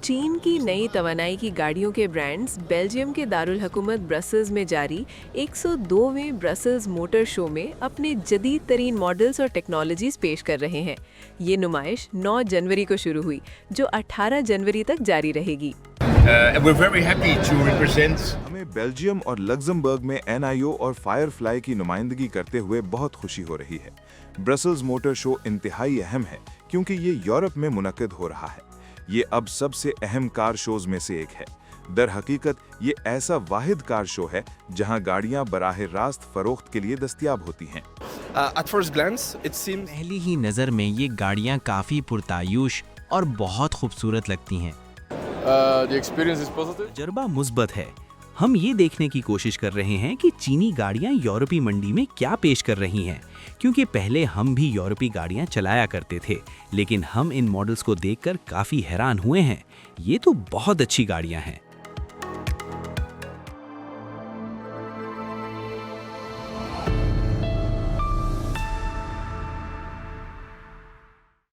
चीन की नई तवानाई की गाड़ियों के ब्रांड्स बेल्जियम के दारुल हुकूमत ब्रसेल्स में जारी 102वें ब्रसेल्स मोटर शो में अपने जदीद तरीन मॉडल्स और टेक्नोलॉजीज पेश कर रहे हैं। ये नुमाइश 9 जनवरी को शुरू हुई, जो 18 जनवरी तक जारी रहेगी। We're very happy to represent. हमें बेल्जियम और लग्जमबर्ग में NIO और फायरफ्लाई की नुमाइंदगी करते हुए बहुत खुशी हो रही है। ब्रसेल्स मोटर शो इंतहाई अहम है क्योंकि ये यूरोप में मुनक्किद हो रहा है। ये अब सबसे अहम कार शोज में से एक है। दर हकीकत ये ऐसा वाहिद कार शो है जहां गाड़ियां बराह रास्त फरोख्त के लिए दस्तयाब होती हैं। At first glance, it seems पहली ही नज़र में ये गाड़ियाँ काफ़ी पुरतायूश और बहुत खूबसूरत लगती हैं। the experience is positive. तजर्बा मुस्बत है। हम ये देखने की कोशिश कर रहे हैं कि चीनी गाड़ियाँ यूरोपीय मंडी में क्या पेश कर रही हैं, क्योंकि पहले हम भी यूरोपीय गाड़ियाँ चलाया करते थे, लेकिन हम इन मॉडल्स को देखकर काफ़ी हैरान हुए हैं। ये तो बहुत अच्छी गाड़ियाँ हैं।